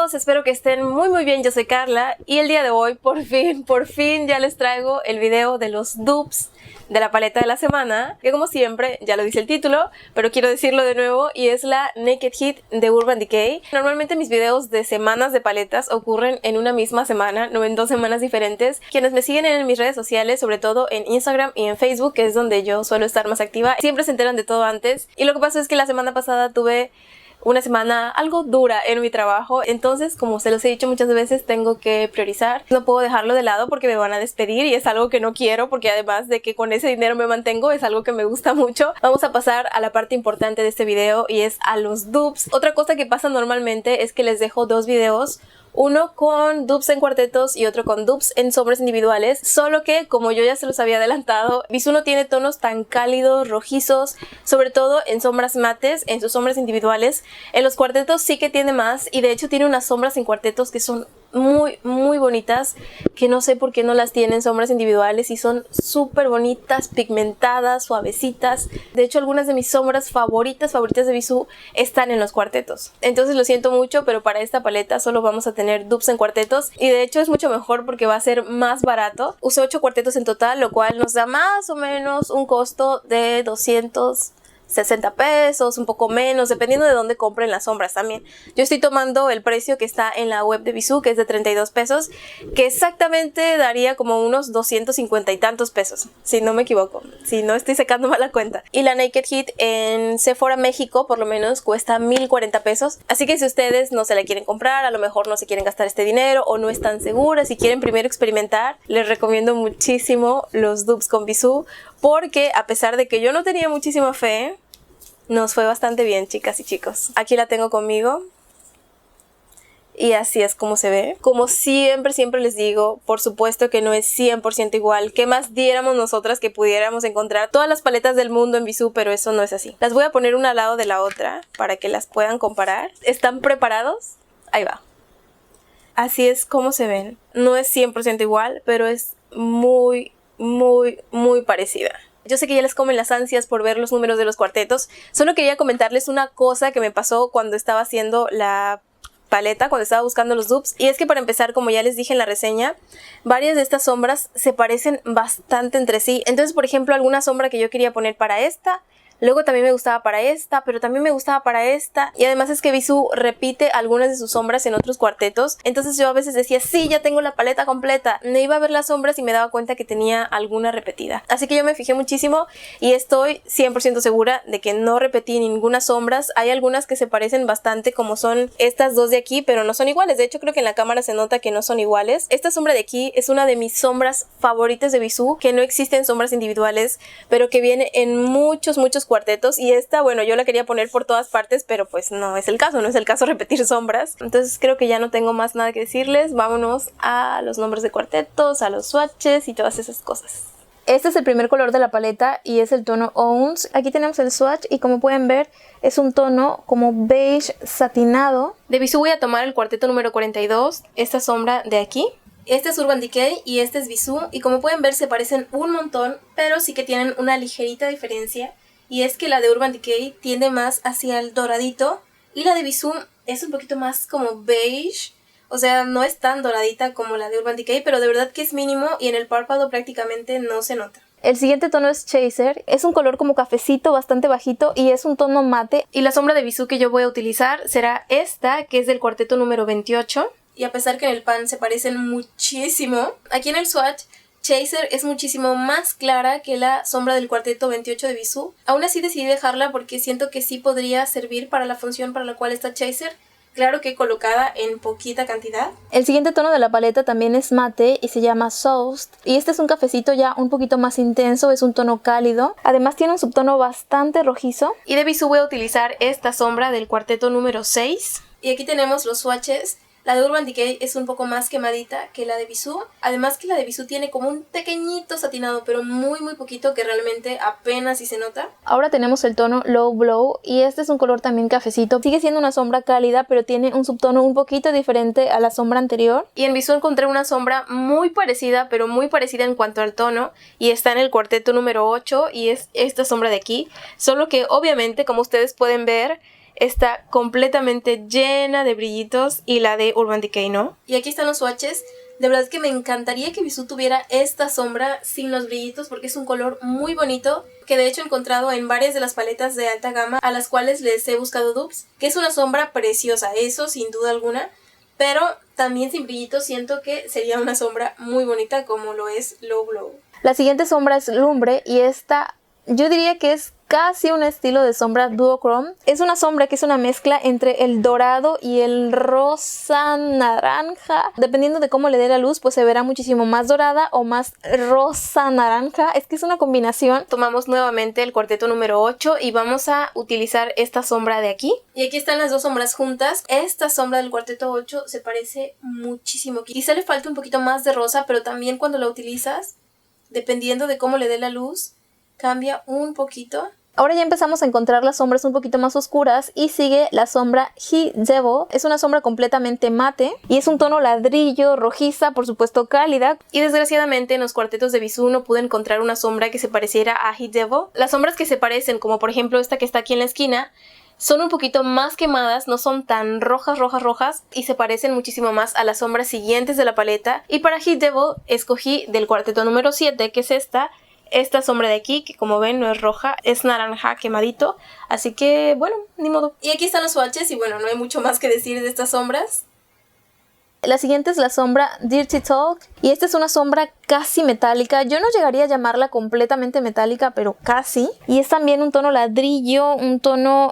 todos, espero que estén muy bien, yo soy Carla y el día de hoy por fin ya les traigo el video de los dupes de la paleta de la semana, que como siempre ya lo dice el título, pero quiero decirlo de nuevo, y es la Naked Heat de Urban Decay. Normalmente mis videos de semanas de paletas ocurren en una misma semana, no en 2 semanas diferentes. Quienes me siguen en mis redes sociales, sobre todo en Instagram y en Facebook, que es donde yo suelo estar más activa, siempre se enteran de todo antes. Y lo que pasó es que la semana pasada tuve una semana algo dura en mi trabajo, entonces, como se los he dicho muchas veces, tengo que priorizar. No puedo dejarlo de lado porque me van a despedir y es algo que no quiero, porque además de que con ese dinero me mantengo, es algo que me gusta mucho. Vamos a pasar a la parte importante de este video y es a los dupes. Otra cosa que pasa normalmente es que les dejo 2 videos, uno con dupes en cuartetos y otro con dupes en sombras individuales, solo que como yo ya se los había adelantado, Bisú no tiene tonos tan cálidos, rojizos, sobre todo en sombras mates, en sus sombras individuales. En los cuartetos sí que tiene más, y de hecho tiene unas sombras en cuartetos que son muy bonitas, que no sé por qué no las tienen sombras individuales, y son súper bonitas, pigmentadas, suavecitas. De hecho, algunas de mis sombras favoritas de Bisú están en los cuartetos. Entonces lo siento mucho, pero para esta paleta solo vamos a tener dupes en cuartetos, y de hecho es mucho mejor porque va a ser más barato. Usé 8 cuartetos en total, lo cual nos da más o menos un costo de 260 pesos, un poco menos, dependiendo de dónde compren las sombras también. Yo estoy tomando el precio que está en la web de Bisú, que es de 32 pesos, que exactamente daría como unos 250 y tantos pesos, si no me equivoco, si no estoy sacando mal la cuenta. Y la Naked Heat en Sephora México por lo menos cuesta 1040 pesos, así que si ustedes no se la quieren comprar, a lo mejor no se quieren gastar este dinero o no están seguras, si quieren primero experimentar, les recomiendo muchísimo los dupes con Bisú, porque a pesar de que yo no tenía muchísima fe, nos fue bastante bien, chicas y chicos. Aquí la tengo conmigo y así es como se ve. Como siempre les digo, por supuesto que no es 100% igual. ¿Qué más diéramos nosotras que pudiéramos encontrar todas las paletas del mundo en Bisú? Pero eso no es así. Las voy a poner una al lado de la otra para que las puedan comparar. ¿Están preparados? Ahí va. Así es como se ven. No es 100% igual, pero es muy parecida. Yo sé que ya les comen las ansias por ver los números de los cuartetos. Solo quería comentarles una cosa que me pasó cuando estaba haciendo la paleta, cuando estaba buscando los dupes. Y es que para empezar, como ya les dije en la reseña, varias de estas sombras se parecen bastante entre sí. Entonces, por ejemplo, alguna sombra que yo quería poner para esta, luego también me gustaba para esta, pero también me gustaba para esta. Y además es que Bisú repite algunas de sus sombras en otros cuartetos. Entonces yo a veces decía, sí, ya tengo la paleta completa. Me iba a ver las sombras y me daba cuenta que tenía alguna repetida. Así que yo me fijé muchísimo y estoy 100% segura de que no repetí ninguna sombras. Hay algunas que se parecen bastante, como son estas 2 de aquí, pero no son iguales. De hecho, creo que en la cámara se nota que no son iguales. Esta sombra de aquí es una de mis sombras favoritas de Bisú, que no existen sombras individuales, pero que viene en muchos cuartetos. Y esta, bueno, yo la quería poner por todas partes, pero pues no es el caso repetir sombras. Entonces creo que ya no tengo más nada que decirles. Vámonos a los nombres de cuartetos, a los swatches y todas esas cosas. Este es el primer color de la paleta y es el tono Owns. Aquí tenemos el swatch y como pueden ver es un tono como beige satinado. De Bisú voy a tomar el cuarteto número 42, esta sombra de aquí. Este es Urban Decay y este es Bisú, y como pueden ver se parecen un montón, pero sí que tienen una ligerita diferencia. Y es que la de Urban Decay tiende más hacia el doradito y la de Bisú es un poquito más como beige. O sea, no es tan doradita como la de Urban Decay, pero de verdad que es mínimo y en el párpado prácticamente no se nota. El siguiente tono es Chaser, es un color como cafecito bastante bajito y es un tono mate. Y la sombra de Bisú que yo voy a utilizar será esta, que es del cuarteto número 28. Y a pesar que en el pan se parecen muchísimo, aquí en el swatch Chaser es muchísimo más clara que la sombra del cuarteto 28 de Bisú. Aún así decidí dejarla porque siento que sí podría servir para la función para la cual está Chaser. Claro que colocada en poquita cantidad. El siguiente tono de la paleta también es mate y se llama Soused. Y este es un cafecito ya un poquito más intenso, es un tono cálido. Además tiene un subtono bastante rojizo. Y de Bisú voy a utilizar esta sombra del cuarteto número 6. Y aquí tenemos los swatches. La de Urban Decay es un poco más quemadita que la de Bisú. Además que la de Bisú tiene como un pequeñito satinado, pero muy poquito, que realmente apenas si se nota. Ahora tenemos el tono Low Blow y este es un color también cafecito. Sigue siendo una sombra cálida, pero tiene un subtono un poquito diferente a la sombra anterior. Y en Bisú encontré una sombra muy parecida, pero muy parecida en cuanto al tono. Y está en el cuarteto número 8 y es esta sombra de aquí. Solo que obviamente, como ustedes pueden ver, está completamente llena de brillitos y la de Urban Decay no. Y aquí están los swatches. De verdad que me encantaría que Bisú tuviera esta sombra sin los brillitos porque es un color muy bonito que de hecho he encontrado en varias de las paletas de alta gama a las cuales les he buscado dupes, que es una sombra preciosa, eso sin duda alguna, pero también sin brillitos siento que sería una sombra muy bonita como lo es Low Glow. La siguiente sombra es Lumbre y esta yo diría que es casi un estilo de sombra duochrome. Es una sombra que es una mezcla entre el dorado y el rosa naranja. Dependiendo de cómo le dé la luz, pues se verá muchísimo más dorada o más rosa naranja. Es que es una combinación. Tomamos nuevamente el cuarteto número 8 y vamos a utilizar esta sombra de aquí. Y aquí están las dos sombras juntas. Esta sombra del cuarteto 8 se parece muchísimo. Quizá le falta un poquito más de rosa, pero también cuando la utilizas, dependiendo de cómo le dé la luz, cambia un poquito. Ahora ya empezamos a encontrar las sombras un poquito más oscuras y sigue la sombra He Devil. Es una sombra completamente mate y es un tono ladrillo, rojiza, por supuesto cálida. Y desgraciadamente en los cuartetos de Bisú no pude encontrar una sombra que se pareciera a He Devil. Las sombras que se parecen, como por ejemplo esta que está aquí en la esquina, son un poquito más quemadas, no son tan rojas y se parecen muchísimo más a las sombras siguientes de la paleta. Y para He Devil escogí del cuarteto número 7, que es esta sombra de aquí, que como ven no es roja, es naranja quemadito, así que bueno, ni modo. Y aquí están los swatches y bueno, no hay mucho más que decir de estas sombras. La siguiente es la sombra Dirty Talk y esta es una sombra casi metálica. Yo no llegaría a llamarla completamente metálica, pero casi. Y es también un tono ladrillo, un tono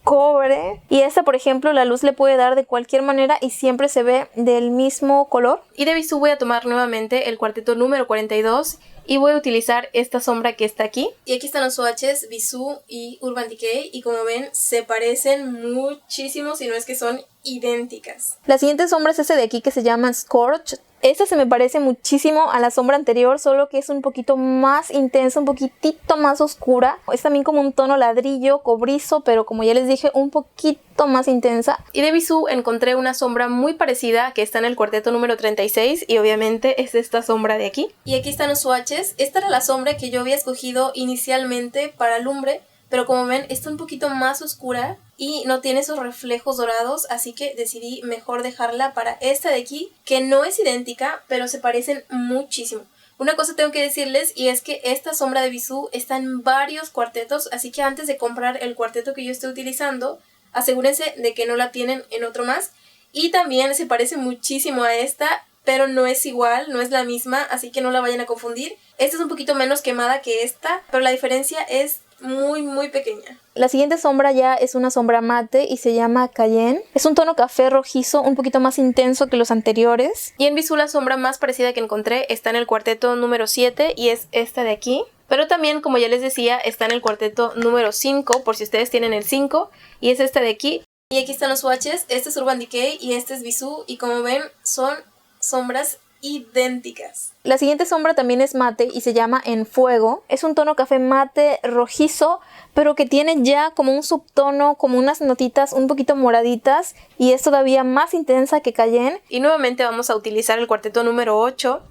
cobre. Y esta, por ejemplo, la luz le puede dar de cualquier manera y siempre se ve del mismo color. Y de Bisú voy a tomar nuevamente el cuarteto número 42 y voy a utilizar esta sombra que está aquí. Y aquí están los swatches Bisú y Urban Decay y como ven se parecen muchísimo, si no es que son idénticas. La siguiente sombra es esta de aquí que se llama Scorch. Esta se me parece muchísimo a la sombra anterior, solo que es un poquito más intensa, un poquitito más oscura. Es también como un tono ladrillo, cobrizo, pero como ya les dije, un poquito más intensa. Y de Bisú encontré una sombra muy parecida que está en el cuarteto número 36 y obviamente es esta sombra de aquí. Y aquí están los swatches. Esta era la sombra que yo había escogido inicialmente para Lumbre, pero como ven está un poquito más oscura y no tiene esos reflejos dorados, así que decidí mejor dejarla para esta de aquí, que no es idéntica, pero se parecen muchísimo. Una cosa tengo que decirles y es que esta sombra de Bisú está en varios cuartetos, así que antes de comprar el cuarteto que yo estoy utilizando, asegúrense de que no la tienen en otro más. Y también se parece muchísimo a esta, pero no es igual, no es la misma, así que no la vayan a confundir. Esta es un poquito menos quemada que esta, pero la diferencia es muy pequeña. La siguiente sombra ya es una sombra mate y se llama Cayenne. Es un tono café rojizo, un poquito más intenso que los anteriores. Y en Bisú la sombra más parecida que encontré está en el cuarteto número 7 y es esta de aquí. Pero también, como ya les decía, está en el cuarteto número 5, por si ustedes tienen el 5, y es esta de aquí. Y aquí están los swatches, este es Urban Decay y este es Bisú, y como ven son sombras idénticas. La siguiente sombra también es mate y se llama En Fuego. Es un tono café mate rojizo, pero que tiene ya como un subtono, como unas notitas un poquito moraditas y es todavía más intensa que Cayenne. Y nuevamente vamos a utilizar el cuarteto número 8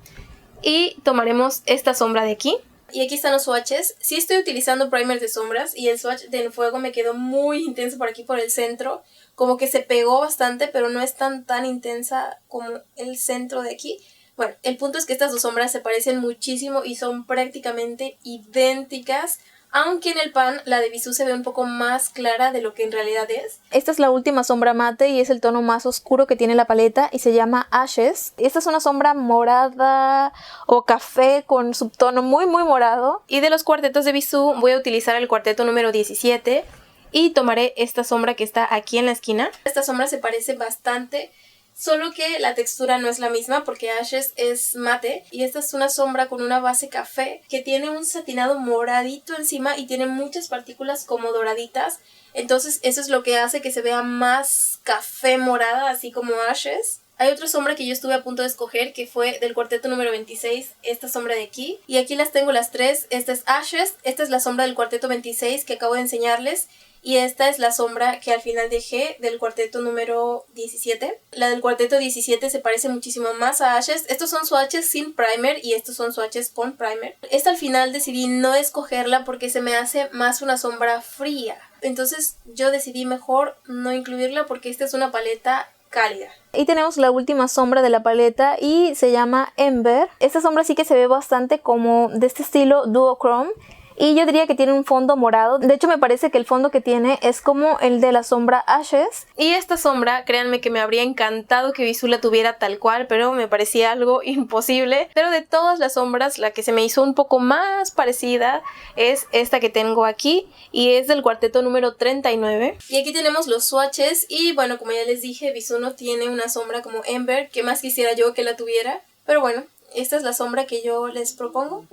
y tomaremos esta sombra de aquí. Y aquí están los swatches. Sí estoy utilizando primers de sombras y el swatch de En Fuego me quedó muy intenso por aquí por el centro. Como que se pegó bastante, pero no es tan intensa como el centro de aquí. Bueno, el punto es que estas dos sombras se parecen muchísimo y son prácticamente idénticas, aunque en el pan la de Bisú se ve un poco más clara de lo que en realidad es. Esta es la última sombra mate y es el tono más oscuro que tiene la paleta y se llama Ashes. Esta es una sombra morada o café con subtono muy morado. Y de los cuartetos de Bisú voy a utilizar el cuarteto número 17 y tomaré esta sombra que está aquí en la esquina. Esta sombra se parece bastante, solo que la textura no es la misma porque Ashes es mate y esta es una sombra con una base café que tiene un satinado moradito encima y tiene muchas partículas como doraditas. Entonces eso es lo que hace que se vea más café morada, así como Ashes. Hay otra sombra que yo estuve a punto de escoger que fue del cuarteto número 26, esta sombra de aquí. Y aquí las tengo las tres. Esta es Ashes, esta es la sombra del cuarteto 26 que acabo de enseñarles. Y esta es la sombra que al final dejé del cuarteto número 17. La del cuarteto 17 se parece muchísimo más a Ashes. Estos son swatches sin primer y estos son swatches con primer. Esta al final decidí no escogerla porque se me hace más una sombra fría. Entonces yo decidí mejor no incluirla porque esta es una paleta cálida. Y tenemos la última sombra de la paleta y se llama Ember. Esta sombra sí que se ve bastante como de este estilo duochrome. Y yo diría que tiene un fondo morado. De hecho me parece que el fondo que tiene es como el de la sombra Ashes. Y esta sombra, créanme que me habría encantado que Bisú la tuviera tal cual, pero me parecía algo imposible. Pero de todas las sombras, la que se me hizo un poco más parecida es esta que tengo aquí. Y es del cuarteto número 39. Y aquí tenemos los swatches. Y bueno, como ya les dije, Bisú no tiene una sombra como Ember, que más quisiera yo que la tuviera. Pero bueno, esta es la sombra que yo les propongo.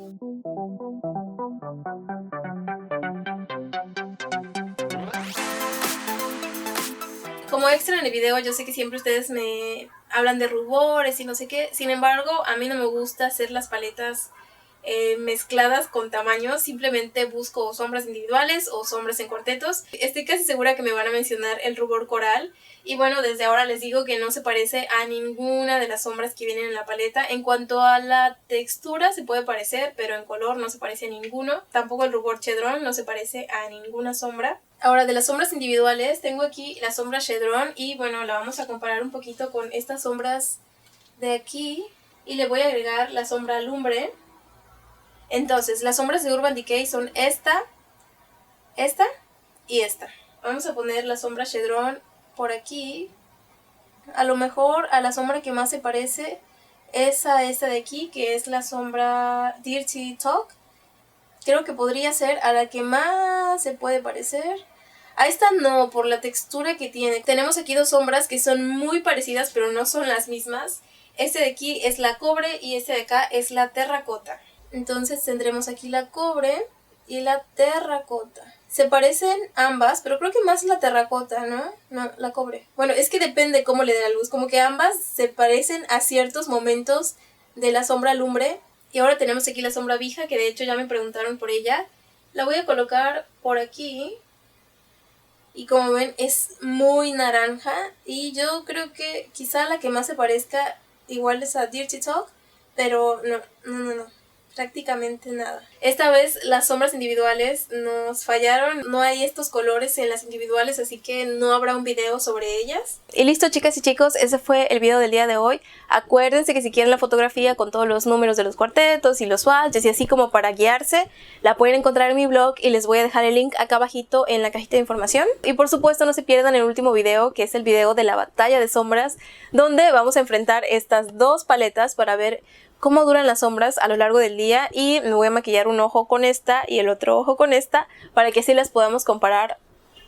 Como extra en el video, yo sé que siempre ustedes me hablan de rubores y no sé qué. Sin embargo, a mí no me gusta hacer las paletas mezcladas con tamaños. Simplemente busco sombras individuales o sombras en cuartetos. Estoy casi segura que me van a mencionar el rubor coral. Y bueno, desde ahora les digo que no se parece a ninguna de las sombras que vienen en la paleta. En cuanto a la textura se puede parecer, pero en color no se parece a ninguno. Tampoco el rubor chedrón no se parece a ninguna sombra. Ahora, de las sombras individuales, tengo aquí la sombra chedrón y bueno, la vamos a comparar un poquito con estas sombras de aquí. Y le voy a agregar la sombra lumbre. Entonces, las sombras de Urban Decay son esta y esta. Vamos a poner la sombra chedrón por aquí. A lo mejor a la sombra que más se parece es a esta de aquí, que es la sombra Dirty Talk. Creo que podría ser a la que más se puede parecer. A esta no, por la textura que tiene. Tenemos aquí dos sombras que son muy parecidas, pero no son las mismas. Este de aquí es la cobre y este de acá es la terracota. Entonces tendremos aquí la cobre y la terracota. Se parecen ambas, pero creo que más la terracota, ¿no? No, la cobre. Bueno, es que depende cómo le dé la luz. Como que ambas se parecen a ciertos momentos de la sombra lumbre. Y ahora tenemos aquí la sombra vija, que de hecho ya me preguntaron por ella. La voy a colocar por aquí. Y como ven es muy naranja. Y yo creo que quizá la que más se parezca igual es a Dirty Talk. Pero no. Prácticamente nada. Esta vez las sombras individuales nos fallaron. No hay estos colores en las individuales, así que no habrá un video sobre ellas. Y listo, chicas y chicos, ese fue el video del día de hoy. Acuérdense que si quieren la fotografía con todos los números de los cuartetos y los swatches y así como para guiarse, la pueden encontrar en mi blog y les voy a dejar el link acá abajito en la cajita de información. Y por supuesto no se pierdan el último video, que es el video de la batalla de sombras, donde vamos a enfrentar estas dos paletas para ver cómo duran las sombras a lo largo del día, y me voy a maquillar un ojo con esta y el otro ojo con esta para que así las podamos comparar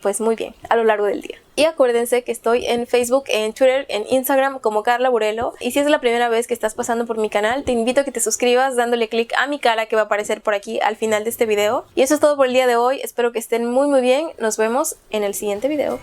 pues muy bien a lo largo del día. Y acuérdense que estoy en Facebook, en Twitter, en Instagram como Carla Burelo, y si es la primera vez que estás pasando por mi canal, te invito a que te suscribas dándole clic a mi cara que va a aparecer por aquí al final de este video. Y eso es todo por el día de hoy, espero que estén muy bien, nos vemos en el siguiente video.